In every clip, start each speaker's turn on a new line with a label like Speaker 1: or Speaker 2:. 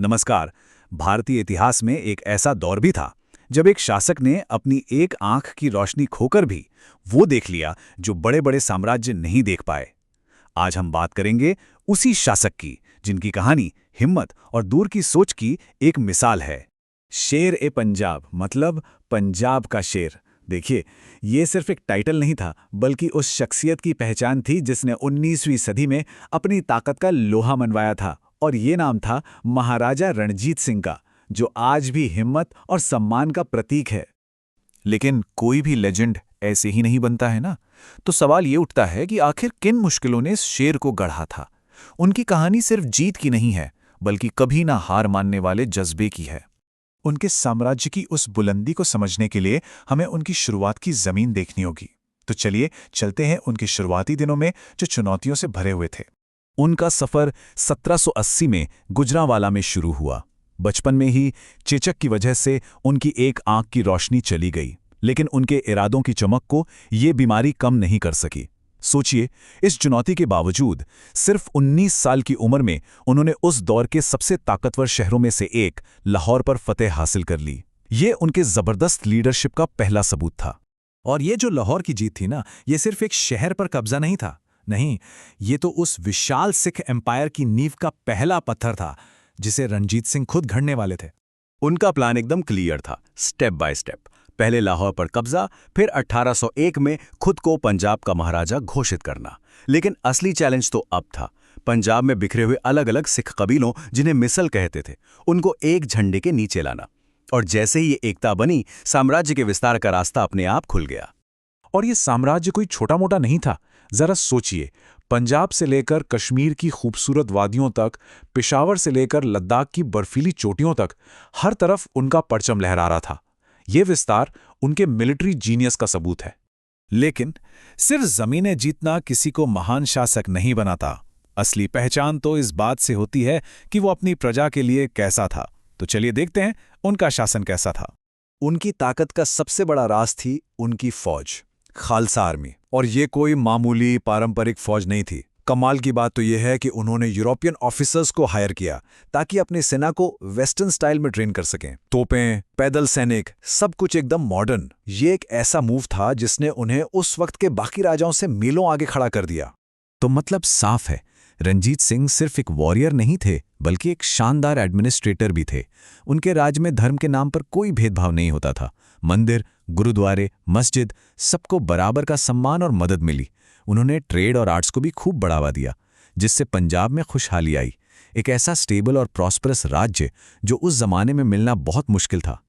Speaker 1: नमस्कार। भारतीय इतिहास में एक ऐसा दौर भी था जब एक शासक ने अपनी एक आंख की रोशनी खोकर भी वो देख लिया जो बड़े बड़े साम्राज्य नहीं देख पाए। आज हम बात करेंगे उसी शासक की जिनकी कहानी हिम्मत और दूर की सोच की एक मिसाल है। शेर-ए-पंजाब मतलब पंजाब का शेर। देखिए, ये सिर्फ एक टाइटल नहीं था, बल्कि उस शख्सियत की पहचान थी जिसने 19वीं सदी में अपनी ताकत का लोहा मनवाया था। और ये नाम था महाराजा रणजीत सिंह का, जो आज भी हिम्मत और सम्मान का प्रतीक है।
Speaker 2: लेकिन कोई भी लेजेंड ऐसे ही नहीं बनता है ना। तो सवाल ये उठता है कि आखिर किन मुश्किलों ने इस शेर को गढ़ा था। उनकी कहानी सिर्फ जीत की नहीं है, बल्कि कभी ना हार मानने वाले जज्बे की है। उनके साम्राज्य की उस बुलंदी को समझने के लिए हमें उनकी शुरुआत की जमीन देखनी होगी। तो चलिए चलते हैं उनके शुरुआती दिनों में जो चुनौतियों से भरे हुए थे।
Speaker 1: उनका सफर 1780 में गुजरांवाला में शुरू हुआ। बचपन में ही चेचक की वजह से उनकी एक आंख की रोशनी चली गई, लेकिन उनके इरादों की चमक को ये बीमारी कम नहीं कर सकी। सोचिए, इस चुनौती के बावजूद सिर्फ 19 साल की उम्र में उन्होंने उस दौर के सबसे ताकतवर शहरों में से एक लाहौर पर फतेह हासिल कर ली। ये उनके जबरदस्त लीडरशिप का पहला सबूत था।
Speaker 2: और ये जो लाहौर की जीत थी ना, ये सिर्फ एक शहर पर कब्जा नहीं था। नहीं, ये तो उस विशाल सिख एम्पायर की नींव का पहला पत्थर था जिसे रणजीत सिंह खुद गढ़ने वाले थे।
Speaker 1: उनका प्लान एकदम क्लियर था, स्टेप बाय स्टेप। पहले लाहौर पर कब्जा, फिर 1801 में खुद को पंजाब का महाराजा घोषित करना। लेकिन असली चैलेंज तो अब था। पंजाब में बिखरे हुए अलग अलग सिख कबीलों, जिन्हें मिसल कहते थे, उनको एक झंडे के नीचे लाना। और जैसे ही ये एकता बनी, साम्राज्य के विस्तार का रास्ता अपने आप खुल गया।
Speaker 2: और ये साम्राज्य कोई छोटा मोटा नहीं था। जरा सोचिए, पंजाब से लेकर कश्मीर की खूबसूरत वादियों तक, पेशावर से लेकर लद्दाख की बर्फीली चोटियों तक, हर तरफ उनका परचम लहरा रहा था। ये विस्तार उनके मिलिट्री जीनियस का सबूत है।
Speaker 1: लेकिन सिर्फ जमीनें जीतना किसी को महान शासक नहीं बनाता। असली पहचान तो इस बात से होती है कि वो अपनी प्रजा के लिए कैसा था। तो चलिए देखते हैं उनका शासन कैसा था। उनकी ताकत का सबसे बड़ा राज थी उनकी फौज, खालसा आर्मी। और ये कोई मामूली पारंपरिक फौज नहीं थी। कमाल की बात तो यह है कि उन्होंने यूरोपियन ऑफिसर्स को हायर किया ताकि अपनी सेना को वेस्टर्न स्टाइल में ट्रेन कर सकें। तोपें, पैदल सैनिक, सब कुछ एकदम मॉडर्न। ये एक ऐसा मूव था जिसने उन्हें उस वक्त के बाकी राजाओं से मीलों आगे खड़ा कर दिया। तो मतलब साफ है, रणजीत सिंह सिर्फ एक वॉरियर नहीं थे, बल्कि एक शानदार एडमिनिस्ट्रेटर भी थे। उनके राज में धर्म के नाम पर कोई भेदभाव नहीं होता था। मंदिर, गुरुद्वारे, मस्जिद, सबको बराबर का सम्मान और मदद मिली। उन्होंने ट्रेड और आर्ट्स को भी खूब बढ़ावा दिया, जिससे पंजाब में खुशहाली आई। एक ऐसा स्टेबल और प्रॉस्परस राज्य जो उस जमाने में मिलना बहुत मुश्किल था।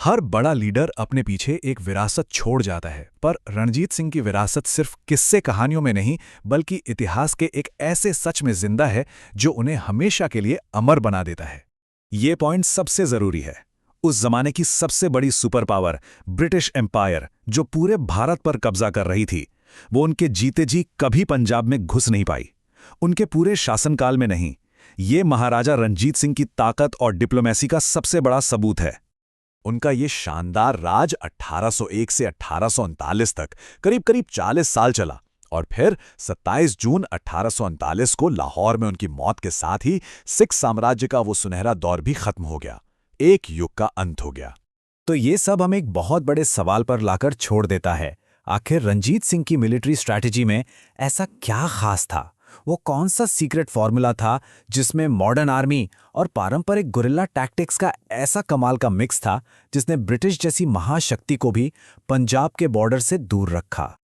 Speaker 1: हर बड़ा लीडर अपने पीछे एक विरासत छोड़ जाता है, पर रणजीत सिंह की विरासत सिर्फ किस्से कहानियों में नहीं, बल्कि इतिहास के एक ऐसे सच में जिंदा है जो उन्हें हमेशा के लिए अमर बना देता है। ये पॉइंट सबसे जरूरी है। उस जमाने की सबसे बड़ी सुपर पावर ब्रिटिश एम्पायर, जो पूरे भारत पर कब्जा कर रही थी, वो उनके जीते जी कभी पंजाब में घुस नहीं पाई। उनके पूरे शासनकाल में नहीं। ये महाराजा रणजीत सिंह की ताकत और डिप्लोमेसी का सबसे बड़ा सबूत है। उनका ये शानदार राज 1801 से 1839 तक करीब करीब 40 साल चला। और फिर 27 जून 1839 को लाहौर में उनकी मौत के साथ ही सिख साम्राज्य का वो सुनहरा दौर भी खत्म हो गया। एक युग का अंत हो गया। तो ये सब हमें एक बहुत बड़े सवाल पर लाकर छोड़ देता है। आखिर रणजीत सिंह की मिलिट्री स्ट्रैटेजी में ऐसा क्या खास था? वो कौन सा सीक्रेट फॉर्मूला था जिसमें मॉडर्न आर्मी और पारंपरिक गुरिल्ला टैक्टिक्स का ऐसा कमाल का मिक्स था, जिसने ब्रिटिश जैसी महाशक्ति को भी पंजाब के बॉर्डर से दूर रखा?